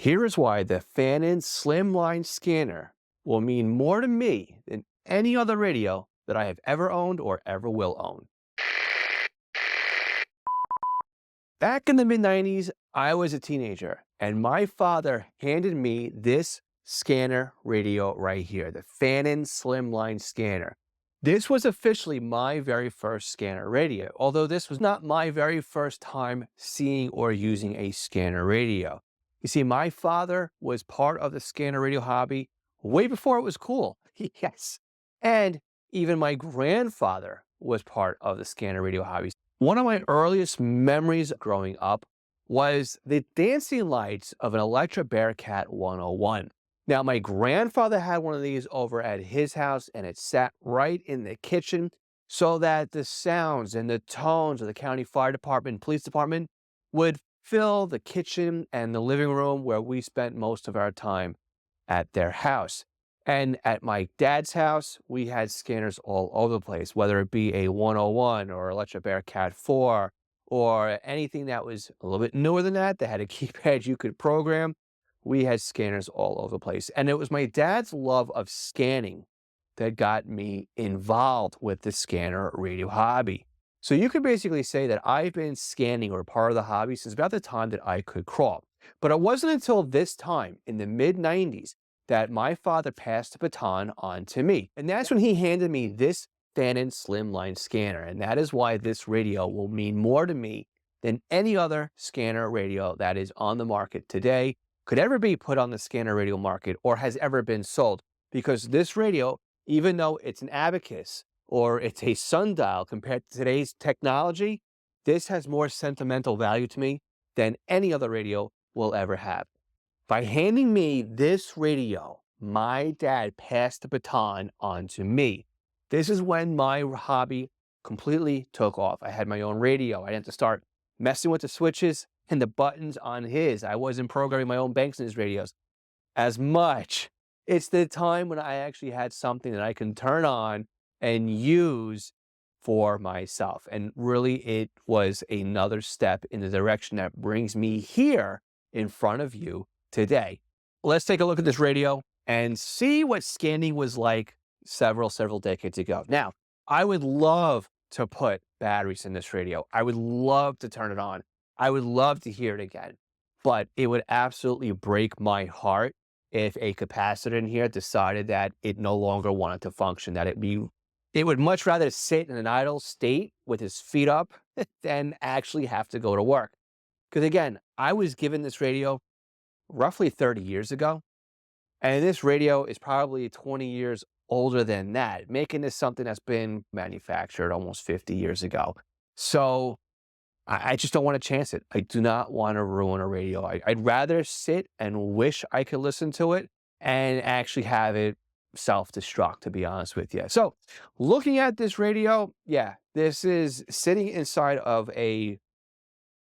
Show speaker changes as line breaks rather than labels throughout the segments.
Here is why the Fanon Slimline Scanner will mean more to me than any other radio that I have ever owned or ever will own. Back in the mid-90s, I was a teenager, and my father handed me this scanner radio right here, the Fanon Slimline Scanner. This was officially my very first scanner radio, although this was not my very first time seeing or using a scanner radio. You see, my father was part of the scanner radio hobby way before it was cool. Yes. And even my grandfather was part of the scanner radio hobby. One of my earliest memories growing up was the dancing lights of an Electra Bearcat 101. Now, my grandfather had one of these over at his house, and it sat right in the kitchen so that the sounds and the tones of the county fire department and police department would fill the kitchen and the living room where we spent most of our time at their house. And at my dad's house, we had scanners all over the place, whether it be a 101 or Electra Bearcat 4 or anything that was a little bit newer than that had a keypad you could program. We had scanners all over the place. And it was my dad's love of scanning that got me involved with the scanner radio hobby. So you could basically say that I've been scanning or part of the hobby since about the time that I could crawl. But it wasn't until this time in the mid-90s that my father passed the baton on to me. And that's when he handed me this Fanon Slimline Scanner. And that is why this radio will mean more to me than any other scanner radio that is on the market today, could ever be put on the scanner radio market, or has ever been sold. Because this radio, even though it's an abacus or it's a sundial compared to today's technology, this has more sentimental value to me than any other radio will ever have. By handing me this radio, my dad passed the baton on to me. This is when my hobby completely took off. I had my own radio. I didn't have to start messing with the switches and the buttons on his. I wasn't programming my own banks in his radios as much. It's the time when I actually had something that I can turn on and use for myself. And really, it was another step in the direction that brings me here in front of you today. Let's take a look at this radio and see what scanning was like several decades ago. Now, I would love to put batteries in this radio. I would love to turn it on. I would love to hear it again, but it would absolutely break my heart if a capacitor in here decided that it no longer wanted to function, that it would much rather sit in an idle state with his feet up than actually have to go to work. Because again, I was given this radio roughly 30 years ago, and this radio is probably 20 years older than that, making this something that's been manufactured almost 50 years ago. So I just don't want to chance it. I do not want to ruin a radio. I'd rather sit and wish I could listen to it and actually have it self-destruct, to be honest with you. So looking at this radio, yeah, this is sitting inside of a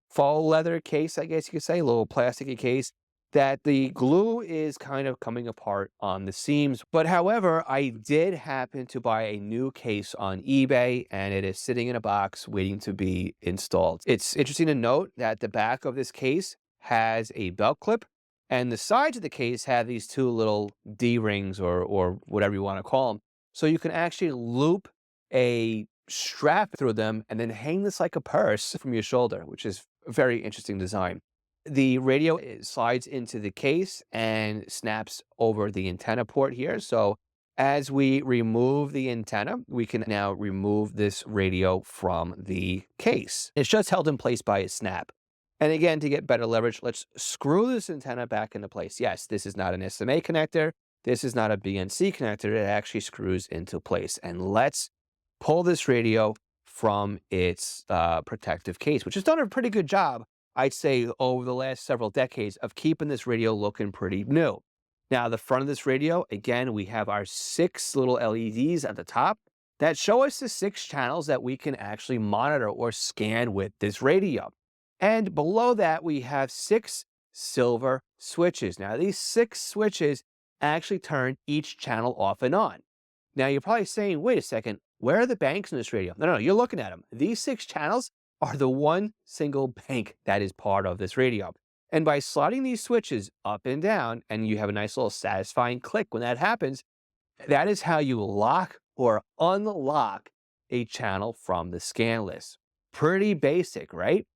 faux leather case, I guess you could say, a little plasticky case, that the glue is kind of coming apart on the seams. But however, I did happen to buy a new case on eBay, and it is sitting in a box waiting to be installed. It's interesting to note that the back of this case has a belt clip, and the sides of the case have these two little D-rings or whatever you want to call them. So you can actually loop a strap through them and then hang this like a purse from your shoulder, which is a very interesting design. The radio slides into the case and snaps over the antenna port here. So as we remove the antenna, we can now remove this radio from the case. It's just held in place by a snap. And again, to get better leverage, let's screw this antenna back into place. Yes, this is not an SMA connector. This is not a BNC connector. It actually screws into place. And let's pull this radio from its protective case, which has done a pretty good job, I'd say, over the last several decades of keeping this radio looking pretty new. Now, the front of this radio, again, we have our 6 little LEDs at the top that show us the 6 channels that we can actually monitor or scan with this radio. And below that, we have 6 silver switches. Now, these 6 switches actually turn each channel off and on. Now, you're probably saying, wait a second, where are the banks in this radio? No, you're looking at them. These 6 channels are the one single bank that is part of this radio. And by sliding these switches up and down, and you have a nice little satisfying click when that happens, that is how you lock or unlock a channel from the scan list. Pretty basic, right?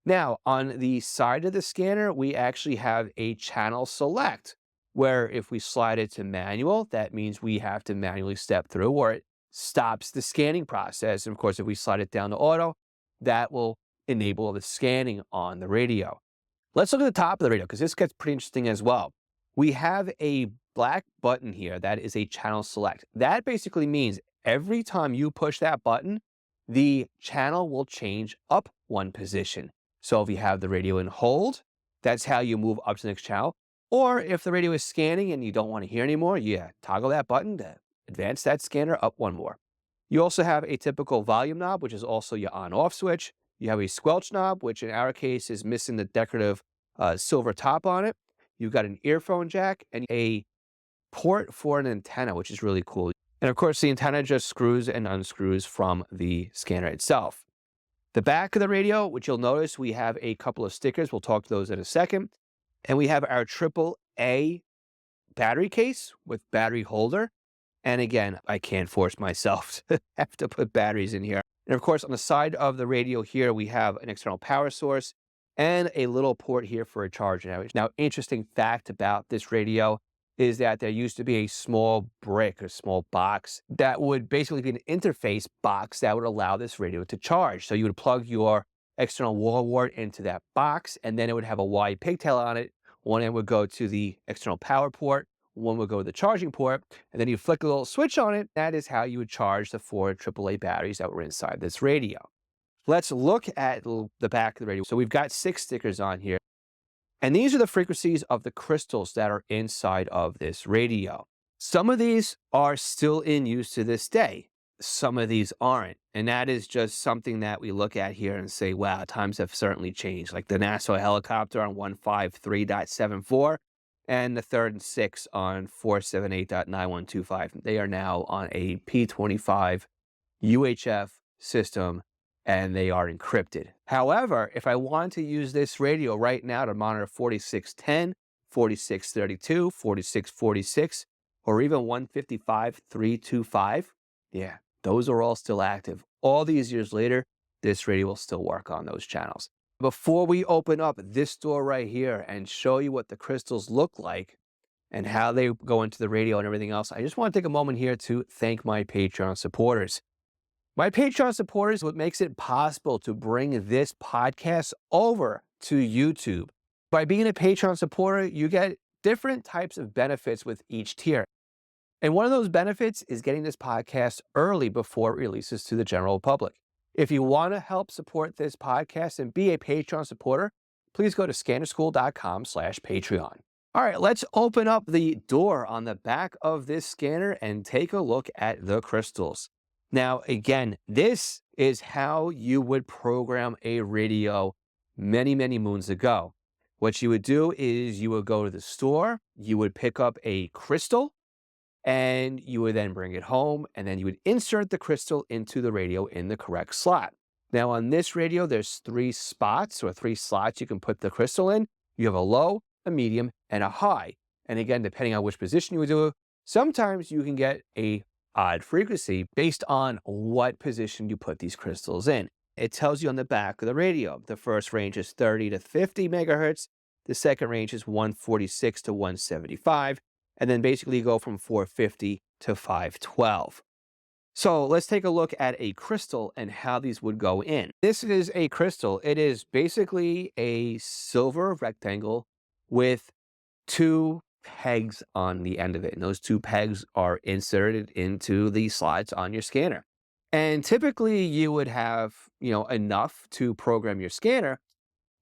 Now, on the side of the scanner, we actually have a channel select, where if we slide it to manual, that means we have to manually step through, or it stops the scanning process. And of course, if we slide it down to auto, that will enable the scanning on the radio. Let's look at the top of the radio because this gets pretty interesting as well. We have a black button here that is a channel select. That basically means every time you push that button, the channel will change up one position. So if you have the radio in hold, that's how you move up to the next channel. Or if the radio is scanning and you don't want to hear anymore, yeah, toggle that button to advance that scanner up one more. You also have a typical volume knob, which is also your on-off switch. You have a squelch knob, which in our case is missing the decorative silver top on it. You've got an earphone jack and a port for an antenna, which is really cool. And of course, the antenna just screws and unscrews from the scanner itself. The back of the radio, which you'll notice we have a couple of stickers. We'll talk to those in a second. And we have our AAA battery case with battery holder. And again, I can't force myself to have to put batteries in here. And of course, on the side of the radio here, we have an external power source and a little port here for a charger. Now, interesting fact about this radio is that there used to be a small brick or small box that would basically be an interface box that would allow this radio to charge. So you would plug your external wall wart into that box, and then it would have a wide pigtail on it. One end would go to the external power port, one would go to the charging port, and then you flick a little switch on it. That is how you would charge the 4 AAA batteries that were inside this radio. Let's look at the back of the radio. So we've got 6 stickers on here. And these are the frequencies of the crystals that are inside of this radio. Some of these are still in use to this day. Some of these aren't. And that is just something that we look at here and say, wow, times have certainly changed. Like the NASA helicopter on 153.74 and the third and 6 on 478.9125. They are now on a P25 UHF system, and they are encrypted. However, if I want to use this radio right now to monitor 4610, 4632, 4646, or even 155.325, yeah, those are all still active. All these years later, this radio will still work on those channels. Before we open up this door right here and show you what the crystals look like and how they go into the radio and everything else, I just want to take a moment here to thank my Patreon supporters. My Patreon supporters is what makes it possible to bring this podcast over to YouTube. By being a Patreon supporter, you get different types of benefits with each tier. And one of those benefits is getting this podcast early before it releases to the general public. If you want to help support this podcast and be a Patreon supporter, please go to scannerschool.com/Patreon. All right, let's open up the door on the back of this scanner and take a look at the crystals. Now, again, this is how you would program a radio many, many moons ago. What you would do is you would go to the store, you would pick up a crystal, and you would then bring it home, and then you would insert the crystal into the radio in the correct slot. Now, on this radio, there's 3 spots or 3 slots you can put the crystal in. You have a low, a medium, and a high. And again, depending on which position you would do, sometimes you can get a odd frequency based on what position you put these crystals in. It tells you on the back of the radio. The first range is 30 to 50 megahertz. The second range is 146 to 175. And then basically you go from 450 to 512. So let's take a look at a crystal and how these would go in. This is a crystal. It is basically a silver rectangle with 2 pegs on the end of it. And those 2 pegs are inserted into the slots on your scanner. And typically you would have, enough to program your scanner,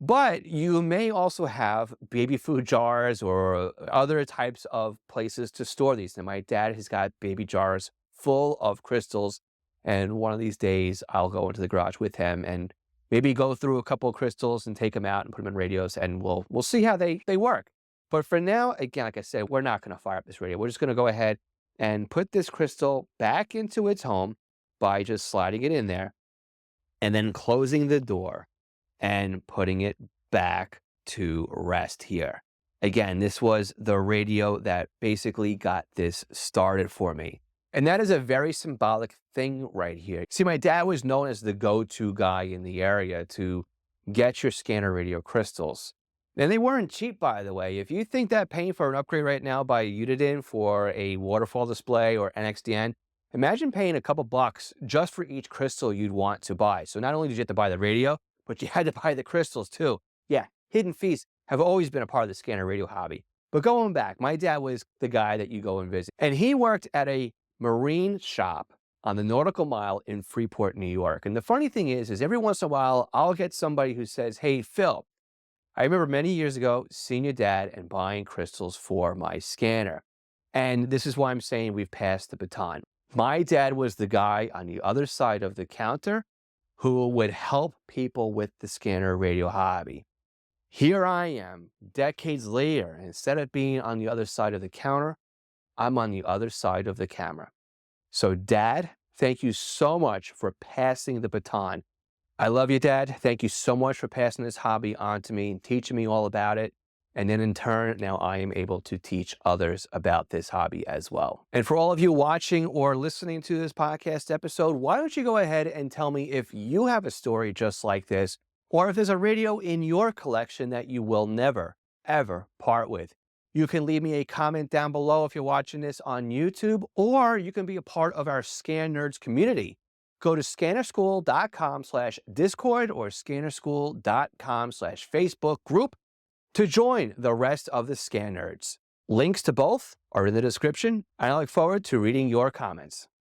but you may also have baby food jars or other types of places to store these. Now, my dad has got baby jars full of crystals, and one of these days I'll go into the garage with him and maybe go through a couple of crystals and take them out and put them in radios, and we'll see how they work. But for now, again, like I said, we're not going to fire up this radio. We're just going to go ahead and put this crystal back into its home by just sliding it in there and then closing the door and putting it back to rest here. Again, this was the radio that basically got this started for me. And that is a very symbolic thing right here. See, my dad was known as the go-to guy in the area to get your scanner radio crystals. And they weren't cheap, by the way. If you think that paying for an upgrade right now by Uniden for a waterfall display or NXDN, imagine paying a couple bucks just for each crystal you'd want to buy. So not only did you have to buy the radio, but you had to buy the crystals too. Yeah, hidden fees have always been a part of the scanner radio hobby. But going back, my dad was the guy that you go and visit. And he worked at a marine shop on the Nautical Mile in Freeport, New York. And the funny thing is every once in a while, I'll get somebody who says, hey, Phil, I remember many years ago seeing your dad and buying crystals for my scanner. And this is why I'm saying we've passed the baton. My dad was the guy on the other side of the counter who would help people with the scanner radio hobby. Here I am, decades later, and instead of being on the other side of the counter, I'm on the other side of the camera. So, Dad, thank you so much for passing the baton. I love you, Dad. Thank you so much for passing this hobby on to me and teaching me all about it. And then in turn, now I am able to teach others about this hobby as well. And for all of you watching or listening to this podcast episode, why don't you go ahead and tell me if you have a story just like this, or if there's a radio in your collection that you will never, ever part with. You can leave me a comment down below if you're watching this on YouTube, or you can be a part of our Scan Nerds community. Go to scannerschool.com/Discord or scannerschool.com/Facebook group to join the rest of the Scan Nerds. Links to both are in the description, and I look forward to reading your comments.